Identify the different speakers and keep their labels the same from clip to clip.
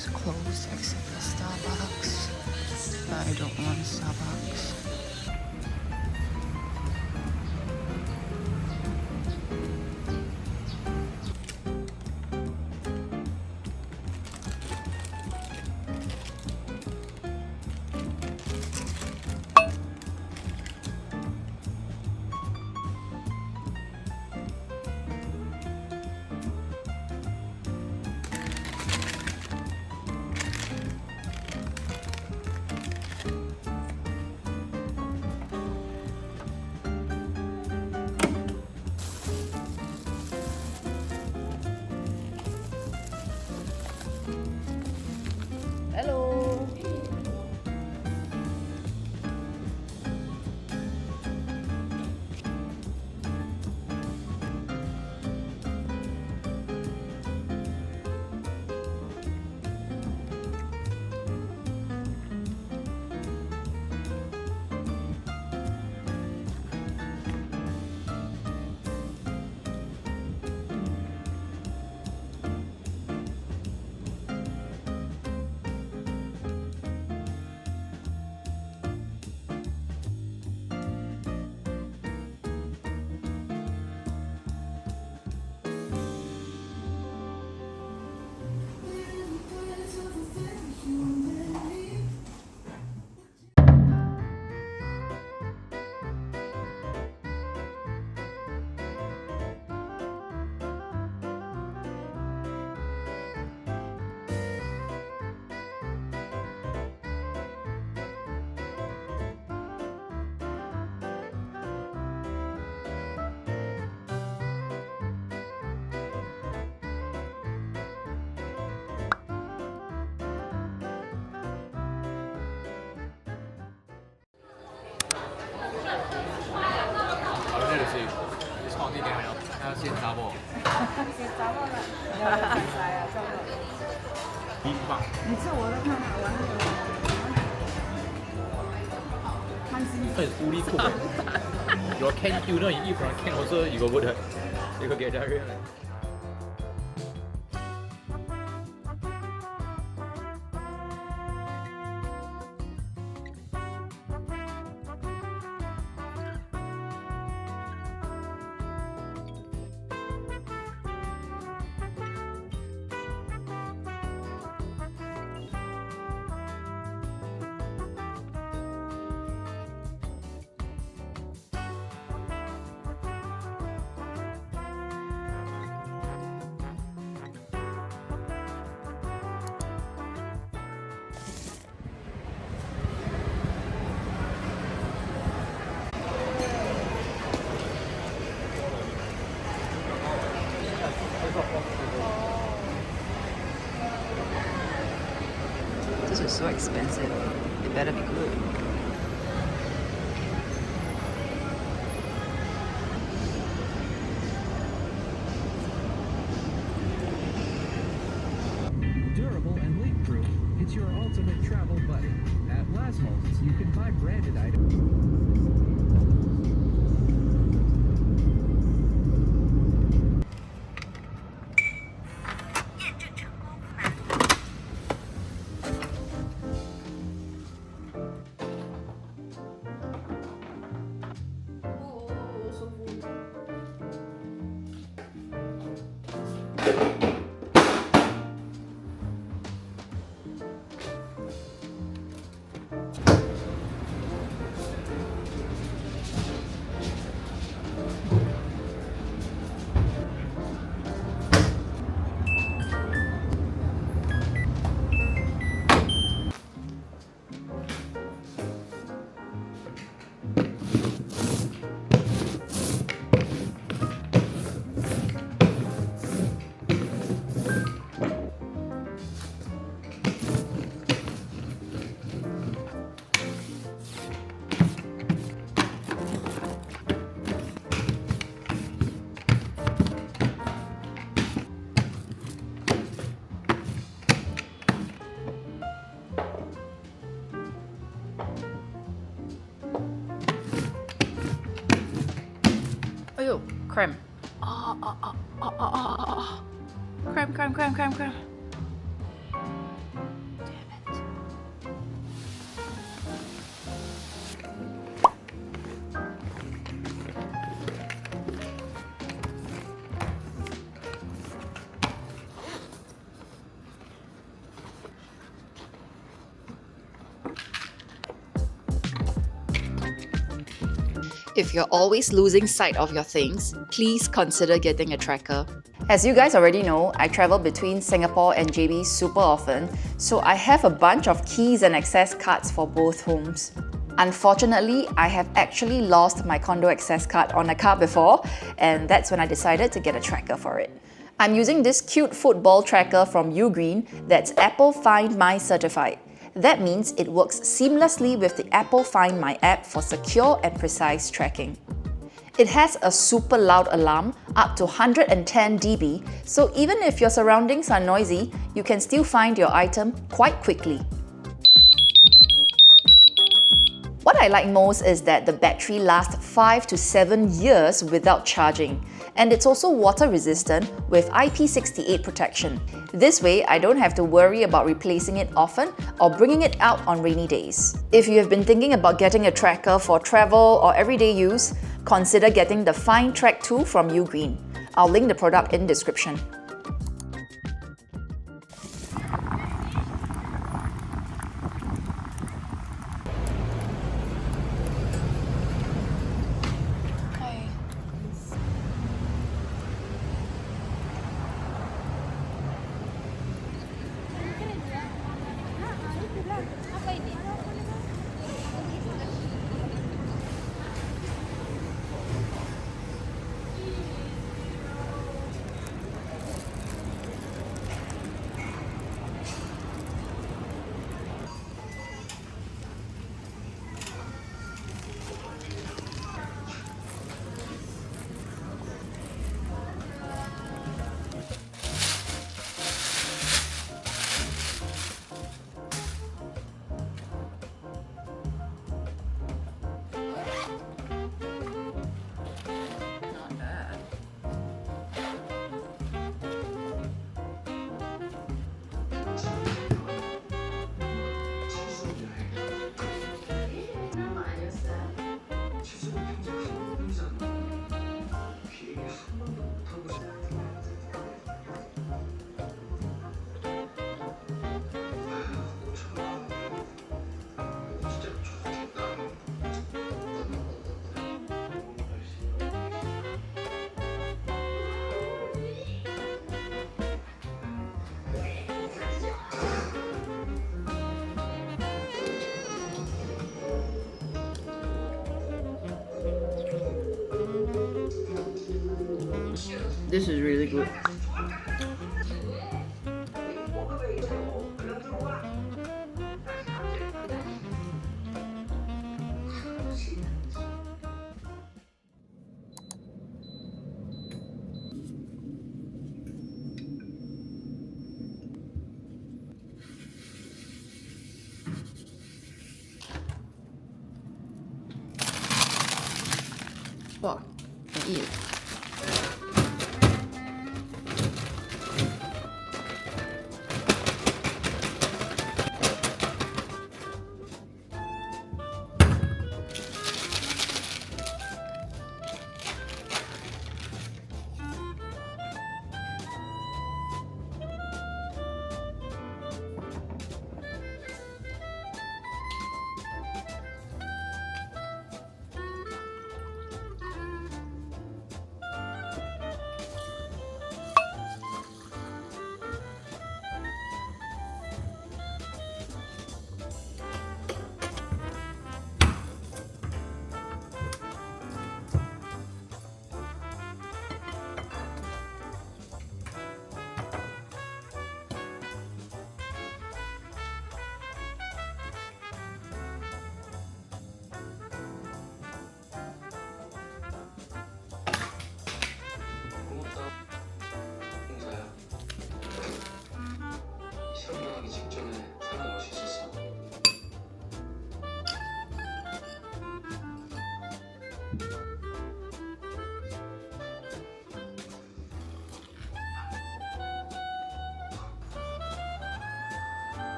Speaker 1: is closed except for Starbucks. But I don't want Starbucks. Hello.你吃我的看看，我那个看心情。
Speaker 2: It's fully cooked. Your canned tuna you eat from a can also you go good. You go get diarrhea.
Speaker 1: This is so expensive. It better be good.
Speaker 3: Durable and leak-proof, it's your ultimate travel buddy. At Lasmos, you can buy branded items.
Speaker 1: Oh, creme. Creme. If you're always losing sight of your things, please consider getting a tracker. As you guys already know, I travel between Singapore and JB super often, so I have a bunch of keys and access cards for both homes. Unfortunately, I have actually lost my condo access card on a car before, and that's when I decided to get a tracker for it. I'm using this cute football tracker from Ugreen that's Apple Find My certified. That means it works seamlessly with the Apple Find My app for secure and precise tracking. It has a super loud alarm, up to 110 dB, so even if your surroundings are noisy, you can still find your item quite quickly. What I like most is that the battery lasts 5 to 7 years without charging, and it's also water resistant with IP68 protection. This way, I don't have to worry about replacing it often or bringing it out on rainy days. If you have been thinking about getting a tracker for travel or everyday use, consider getting the Find Track 2 from Ugreen. I'll link the product in description. This is really good. Wow, can eat.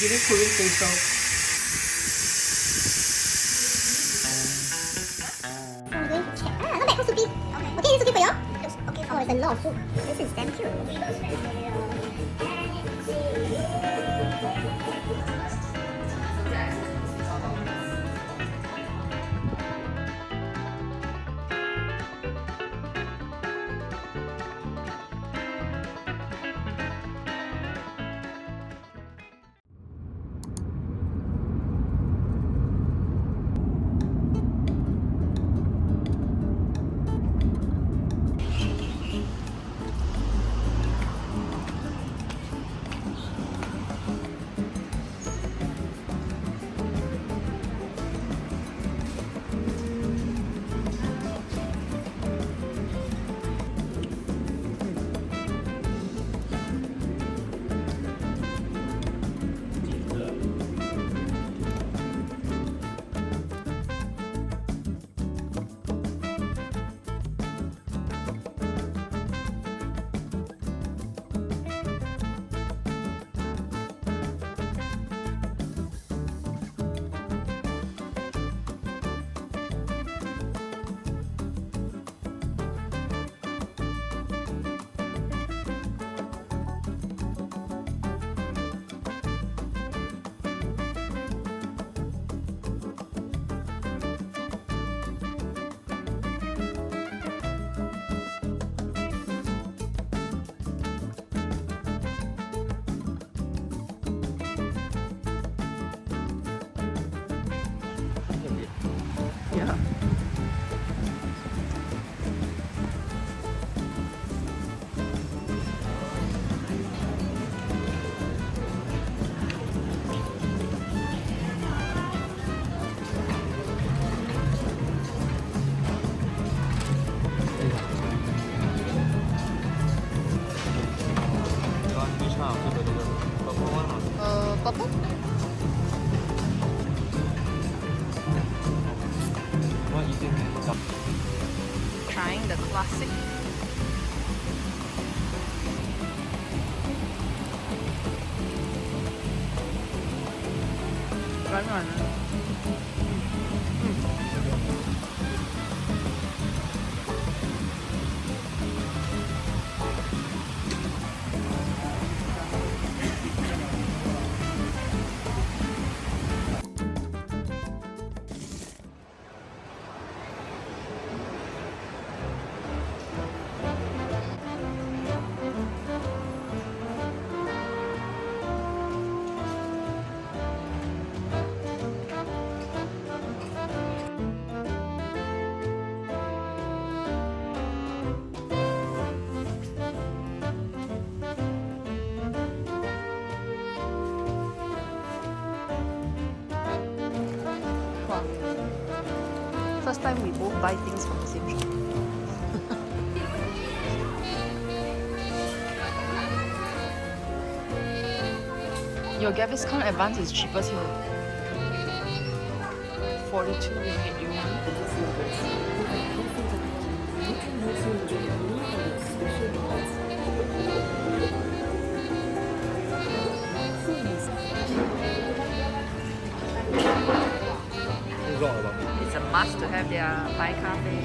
Speaker 4: Giving Korean facial.
Speaker 5: So we're going to check. Ah, not bad. Cost 2P. Okay, this is okay for you? Okay. Oh, it's a lot of food. This is damn cute.
Speaker 4: Yeah.
Speaker 1: Purple? Trying the classic. Wow. First time we both buy things from the same shop. Your Gaviscon Advance is cheapest here. 42 ringgit yuan. It's a must to have their Thai cafe.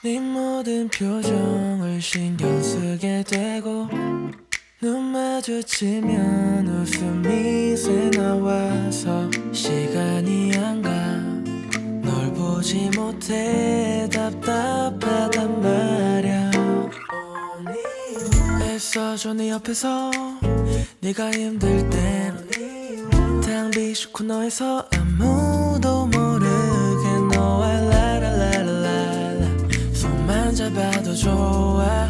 Speaker 6: 네 모든 표정을 신경 쓰게 되고 눈 마주치면 웃음이 새 나와서 시간이 안 가 널 보지 못해 답답하단 말야 애써줘 네 옆에서 네가 힘들 땐 탕비 슈쿠 너에서 아무도 모르게 너와 라라라라라 손만 잡아도 좋아